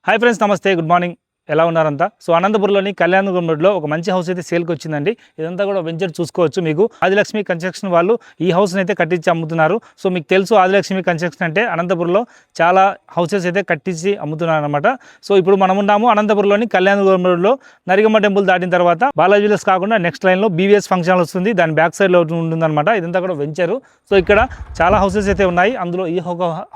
Hi friends, నమస్తే, good morning. ఎలా ఉన్నారంతా? So అనంతపురంలోని Kalyandurg రోడ్లో ఒక మంచి హౌస్ అయితే సేల్కి వచ్చిందండి. ఇదంతా కూడా వెంచర్ చూసుకోవచ్చు. మీకు ఆదిలక్ష్మి కన్స్ట్రక్షన్ వాళ్ళు ఈ హౌస్ని అయితే కట్టించి అమ్ముతున్నారు. సో మీకు తెలుసు, ఆదిలక్ష్మి కన్స్ట్రక్షన్ అంటే అనంతపురంలో చాలా హౌసెస్ అయితే కట్టించి అమ్ముతున్నారు అనమాట. సో ఇప్పుడు మనం ఉన్నాము అనంతపురంలోని కళ్యాణదుర్గం రోడ్లో నరిగమ్మ టెంపుల్ దాటిన తర్వాత బాలాజీ విలాస్ కాకుండా నెక్స్ట్ లైన్లో బీవీఎస్ ఫంక్షన్ వస్తుంది. దాని బ్యాక్ సైడ్లో ఉంటుందన్నమాట. ఇదంతా కూడా వెంచరు. సో ఇక్కడ చాలా హౌసెస్ అయితే ఉన్నాయి. అందులో ఈ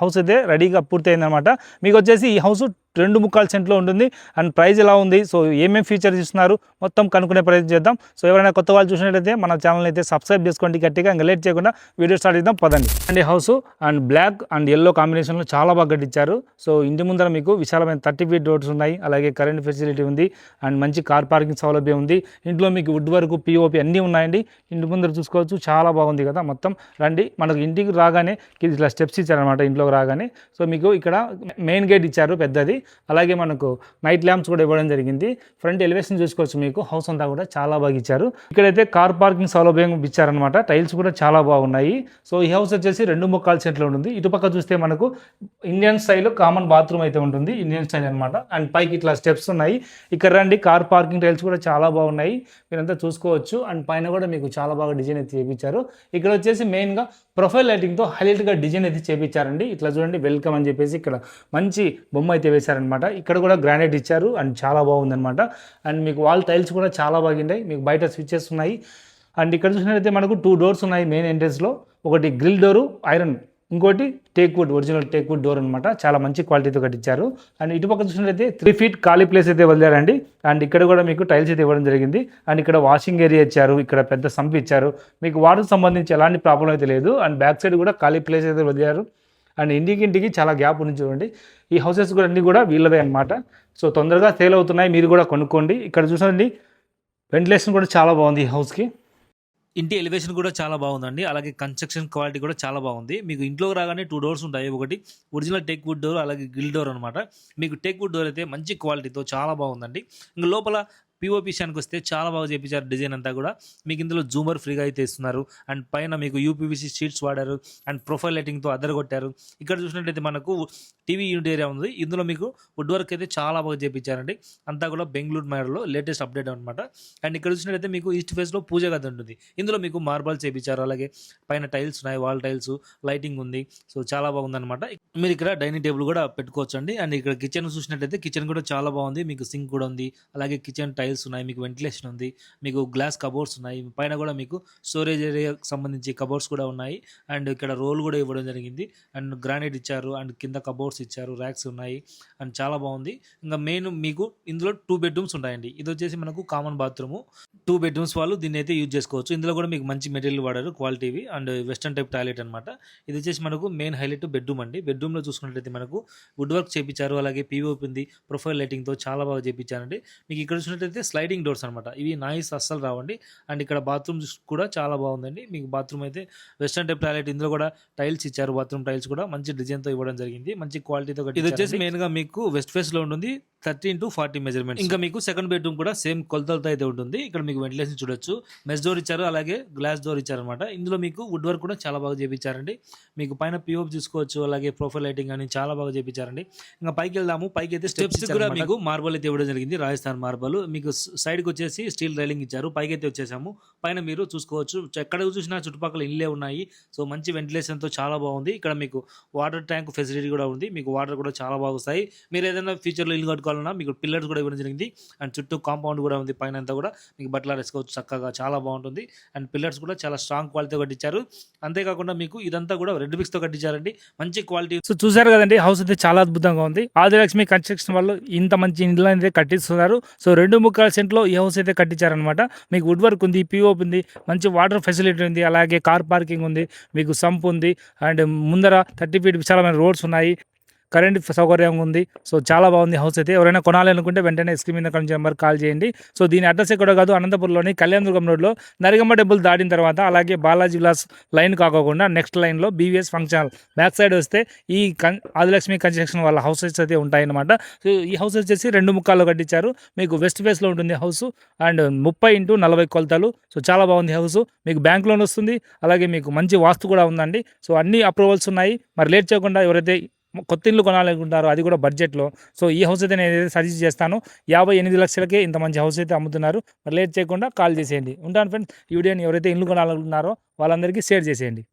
హౌస్ అయితే రెడీగా పూర్తయిందనమాట. మీకు వచ్చేసి ఈ హౌస్ 2.25 సెంట్లో ఉంటుంది. అండ్ ప్రైస్ ఎలా ఉంది, సో ఏమేమి ఫీచర్స్ ఇస్తున్నారు మొత్తం కనుక్కునే ప్రయత్నం చేద్దాం. సో ఎవరైనా కొత్త వాళ్ళు చూసినట్లయితే మన ఛానల్ అయితే సబ్స్క్రైబ్ చేసుకోండి గట్టిగా. ఇంకా లేట్ చేయకుండా వీడియో స్టార్ట్ చేద్దాం, పదండి. And house and black and yellow కాంబినేషన్లో చాలా బాగా కట్టించారు. సో ఇంటి ముందర మీకు విశాలమైన 30 ఫీట్ రోడ్స్ ఉన్నాయి. అలాగే కరెంట్ ఫెసిలిటీ ఉంది. అండ్ మంచి కార్ పార్కింగ్ సౌలభ్యం ఉంది. ఇంట్లో మీకు వుడ్ వర్క్, పిఓపి అన్నీ ఉన్నాయండి. ఇంటి ముందర చూసుకోవచ్చు, చాలా బాగుంది కదా. మొత్తం రండి, మనకు ఇంటికి రాగానే ఇట్లా స్టెప్స్ ఇచ్చారనమాట ఇంట్లోకి రాగానే. సో మీకు ఇక్కడ మెయిన్ గేట్ ఇచ్చారు పెద్దది. అలాగే మనకు నైట్ ల్యాంప్స్ కూడా ఇవ్వడం జరిగింది. ఫ్రంట్ ఎలివేషన్ చూసుకోవచ్చు. మీకు హౌస్ అంతా కూడా చాలా బాగా ఇచ్చారు. ఇక్కడైతే కార్ పార్కింగ్ సౌలభ్యం ఇచ్చారనమాట. టైల్స్ కూడా చాలా బాగున్నాయి. సో ఈ హౌస్ వచ్చేసి 2.25 సెంట్లో ఉంటుంది. ఇటుపక్క చూస్తే మనకు ఇండియన్ స్టైల్ కామన్ బాత్రూమ్ అయితే ఉంటుంది. ఇండియన్ స్టైల్ అనమాట. అండ్ పైకి ఇట్లా స్టెప్స్ ఉన్నాయి. ఇక్కడ రండి, కార్ పార్కింగ్ టైల్స్ కూడా చాలా బాగున్నాయి, మీరంతా చూసుకోవచ్చు. అండ్ పైన కూడా మీకు చాలా బాగా డిజైన్ అయితే చేయించారు. ఇక్కడ వచ్చేసి మెయిన్గా ప్రొఫైల్ లైటింగ్తో హైలైట్గా డిజైన్ అయితే చేయించారండి. ఇట్లా చూడండి, వెల్కమ్ అని చెప్పేసి ఇక్కడ మంచి బొమ్మ అయితే వేశారనమాట. ఇక్కడ కూడా గ్రానైట్ ఇచ్చారు అండ్ చాలా బాగుందనమాట. అండ్ మీకు వాల్ టైల్స్ కూడా చాలా బాగున్నాయి. మీకు బయట స్విచ్చెస్ ఉన్నాయి. అండ్ ఇక్కడ చూసినట్లయితే మనకు 2 డోర్స్ ఉన్నాయి మెయిన్ ఎంట్రెన్స్లో. ఒకటి గ్రిల్ డోరు ఐరన్, ఇంకోటి టేక్వుడ్, ఒరిజినల్ టేక్వుడ్ డోర్ అనమాట. చాలా మంచి క్వాలిటీతో కట్టించారు. అండ్ ఇటుపక్క చూసినట్లయితే 3 ఫీట్ ఖాళీ ప్లేస్ అయితే వదిలేరండి. అండ్ ఇక్కడ కూడా మీకు టైల్స్ అయితే ఇవ్వడం జరిగింది. అండ్ ఇక్కడ వాషింగ్ ఏరియా ఇచ్చారు. ఇక్కడ పెద్ద సంప్ ఇచ్చారు. మీకు వాటర్ సంబంధించి ఎలాంటి ప్రాబ్లం అయితే లేదు. అండ్ బ్యాక్ సైడ్ కూడా ఖాళీ ప్లేస్ అయితే వదిలేరు. అండ్ ఇంటికి చాలా గ్యాప్ ఉంది చూడండి. ఈ హౌసెస్ కూడా అన్నీ కూడా వీళ్ళవే అనమాట. సో తొందరగా సేల్ అవుతున్నాయి, మీరు కూడా కొనుక్కోండి. ఇక్కడ చూసండి, వెంటిలేషన్ కూడా చాలా బాగుంది ఈ హౌస్కి. ఇంటి ఎలివేషన్ కూడా చాలా బాగుందండి. అలాగే కన్స్ట్రక్షన్ క్వాలిటీ కూడా చాలా బాగుంది. మీకు ఇంట్లోకి రాగానే 2 డోర్స్ ఉంటాయి. ఒకటి ఒరిజినల్ టేక్ వుడ్ డోర్, అలాగే గ్రిల్ డోర్ అనమాట. మీకు టేక్ వుడ్ డోర్ అయితే మంచి క్వాలిటీతో చాలా బాగుందండి. ఇంకా లోపల పిఓపి విషయానికి వస్తే చాలా బాగా చేయించారు. డిజైన్ అంతా కూడా మీకు ఇందులో జూమర్ ఫ్రీగా అయితే ఇస్తున్నారు. అండ్ పైన మీకు యూపీవీసీ షీట్స్ వాడారు. అండ్ ప్రొఫైల్ లైటింగ్తో అదరగొట్టారు. ఇక్కడ చూసినట్లయితే మనకు టీవీ యూనిట్ ఏరియా ఉంది. ఇందులో మీకు వుడ్ వర్క్ అయితే చాలా బాగా చేయించారండి. అంతా కూడా బెంగళూరు మేడలో లేటెస్ట్ అప్డేట్ అనమాట. అండ్ ఇక్కడ చూసినట్లయితే మీకు ఈస్ట్ ఫేస్లో పూజ గది ఉంటుంది. ఇందులో మీకు మార్బల్ చేయించారు. అలాగే పైన టైల్స్ ఉన్నాయి, వాల్ టైల్స్, లైటింగ్ ఉంది. సో చాలా బాగుందన్నమాట. మీరు ఇక్కడ డైనింగ్ టేబుల్ కూడా పెట్టుకోవచ్చు అండి. అండ్ ఇక్కడ కిచెన్ చూసినట్లయితే కిచెన్ కూడా చాలా బాగుంది. మీకు సింక్ కూడా ఉంది. అలాగే కిచెన్ టైల్స్ ఉన్నాయి. మీకు వెంటిలేషన్ ఉంది. మీకు గ్లాస్ కబోర్డ్స్ ఉన్నాయి. పైన కూడా మీకు స్టోరేజ్ ఏరియాకి సంబంధించి కబోర్డ్స్ కూడా ఉన్నాయి. అండ్ ఇక్కడ రోల్ కూడా ఇవ్వడం జరిగింది. అండ్ గ్రానైట్ ఇచ్చారు. అండ్ కింద కబోర్డ్స్ ఇచ్చారు, ర్యాక్స్ ఉన్నాయి. అండ్ చాలా బాగుంది. ఇంకా మెయిన్ మీకు ఇందులో 2 బెడ్రూమ్స్ ఉంటాయండి. ఇది వచ్చేసి మనకు కామన్ బాత్రూమ్. 2 బెడ్రూమ్స్ వాళ్ళు దీన్ని అయితే యూజ్ చేసుకోవచ్చు. ఇందులో కూడా మీకు మంచి మెటీరియల్ వాడారు, క్వాలిటీవి. అండ్ వెస్టర్న్ టైప్ టాయిలెట్ అనమాట. ఇది వచ్చేసి మనకు మెయిన్ హైలైట్ బెడ్రూమ్ అండి. బెడ్రూమ్లో చూసుకున్నట్లయితే మనకు వుడ్ వర్క్ చేయించారు. అలాగే పీఓపి ఉంది. ప్రొఫైల్ లైటింగ్తో చాలా బాగా చేయించారండి. మీకు ఇక్కడ చూసినట్లయితే స్లైడింగ్ డోర్స్ అనమాట. ఇవి నాయిస్ అస్సలు రావండి. అండ్ ఇక్కడ బాత్రూమ్స్ కూడా చాలా బాగుందండి. మీకు బాత్రూమ్ అయితే వెస్టర్న్ టైప్ టాయిలెట్. ఇందులో కూడా టైల్స్ ఇచ్చారు. బాత్రూమ్ టైల్స్ కూడా మంచి డిజైన్తో ఇవ్వడం జరిగింది. మంచి క్వాలిటీతో. ఇది వచ్చేసి మెయిన్గా మీకు వెస్ట్ ఫేస్ లో ఉంటుంది. 30x40 measurement. ఇంకా మీకు సెకండ్ బెడ్రూమ్ కూడా సేమ్ కొలతలతో అయితే ఉంటుంది. ఇక్కడ మీకు వెంటిలేషన్ చూడొచ్చు. మెస్ డోర్ ఇచ్చారు. అలాగే గ్లాస్ డోర్ ఇచ్చారనమాట. ఇందులో మీకు వుడ్ వర్క్ కూడా చాలా బాగా చేయించారండి. మీకు పైన పిఓపి చూసుకోవచ్చు. అలాగే ప్రొఫైల్ లైటింగ్ అని చాలా బాగా చేయించారండి. ఇంకా పైకి వెళ్దాము. పైకి అయితే స్టెప్స్ కూడా మీకు మార్బల్ అయితే ఇవ్వడం జరిగింది. రాజస్థాన్ మార్బల్. మీకు సైడ్కి వచ్చేసి స్టీల్ రైలింగ్ ఇచ్చారు. పైకి అయితే వచ్చేసాము. పైన మీరు చూసుకోవచ్చు. ఎక్కడ చూసినా చుట్టుపక్కల ఇళ్ళే ఉన్నాయి. సో మంచి వెంటిలేషన్తో చాలా బాగుంది. ఇక్కడ మీకు వాటర్ ట్యాంక్ ఫెసిలిటీ కూడా ఉంది. మీకు వాటర్ కూడా చాలా బాగా వస్తాయి. మీరు ఏదైనా ఫ్యూచర్లో ఇల్లు కట్టుకోవాలన్నా మీకు పిల్లర్స్ కూడా ఇవ్వడం జరిగింది. అండ్ చుట్టూ కాంపౌండ్ కూడా ఉంది. పైన అంతా కూడా మీకు బట్టలు వేసుకోవచ్చు చక్కగా, చాలా బాగుంటుంది. అండ్ పిల్లర్స్ కూడా చాలా స్ట్రాంగ్ క్వాలిటీతో కట్టించారు. అంతేకాకుండా మీకు ఇదంతా కూడా రెడ్ బ్రిక్స్ తో కట్టించారండి. మంచి క్వాలిటీ. సో చూసారు కదండి, హౌస్ అయితే చాలా అద్భుతంగా ఉంది. ఆదిలక్ష్మి కన్స్ట్రక్షన్ వాళ్ళు ఇంత మంచి ఇంట్లో అయితే కట్టిస్తున్నారు. సో 2.25 సెంట్లో ఈ హౌస్ అయితే కట్టించారనమాట. మీకు వుడ్ వర్క్ ఉంది, పిఓపి ఉంది, మంచి వాటర్ ఫెసిలిటీ ఉంది. అలాగే కార్ పార్కింగ్ ఉంది. మీకు సంప్ ఉంది. అండ్ ముందర 30 ఫీట్ విశాలమైన రోడ్స్ ఉన్నాయి. కరెంట్ సౌకర్యం ఉంది. సో చాలా బాగుంది హౌస్ అయితే. ఎవరైనా కొనాలి అనుకుంటే వెంటనే స్క్రీన్ మీద కొంచెం నెంబర్ కాల్ చేయండి. సో దీని అడ్రస్ ఎక్కడ కాదు, అనంతపురంలోని కళ్యాణదుర్గం రోడ్లో నరిగమ్మ టెంపుల్ దాటిన తర్వాత అలాగే బాలాజీ విలాస్ లైన్ కాకుండా నెక్స్ట్ లైన్లో బీవీఎస్ ఫంక్షన్ బ్యాక్ సైడ్ వస్తే ఈ ఆదిలక్ష్మి కన్స్ట్రక్షన్ వాళ్ళ హౌసెస్ అయితే ఉంటాయన్నమాట. సో ఈ హౌస్ వచ్చేసి 2 ముక్కల్లో కట్టించారు. మీకు వెస్ట్ ఫేస్లో ఉంటుంది హౌస్. అండ్ 30x40 కొలతలు. సో చాలా బాగుంది హౌస్. మీకు బ్యాంక్ లోన్ వస్తుంది. అలాగే మీకు మంచి వాస్తు కూడా ఉందండి. సో అన్ని అప్రూవల్స్ ఉన్నాయి. మరి లేట్ చేయకుండా ఎవరైతే కొత్త ఇల్లు కొనాలనుకుంటారో అది కూడా బడ్జెట్లో, సో ఈ హౌస్ అయితే నేను ఏదైతే సజెస్ట్ చేస్తాను 58 లక్షలకే ఇంత మంచి హౌస్ అయితే అమ్ముతున్నారు. మరి లేట్ చేయకుండా కాల్ చేసేయండి. ఉంటాను ఫ్రెండ్స్. ఈ వీడియోని ఎవరైతే ఇల్లు కొనాలనుకుంటున్నారో వాళ్ళందరికీ షేర్ చేసేయండి.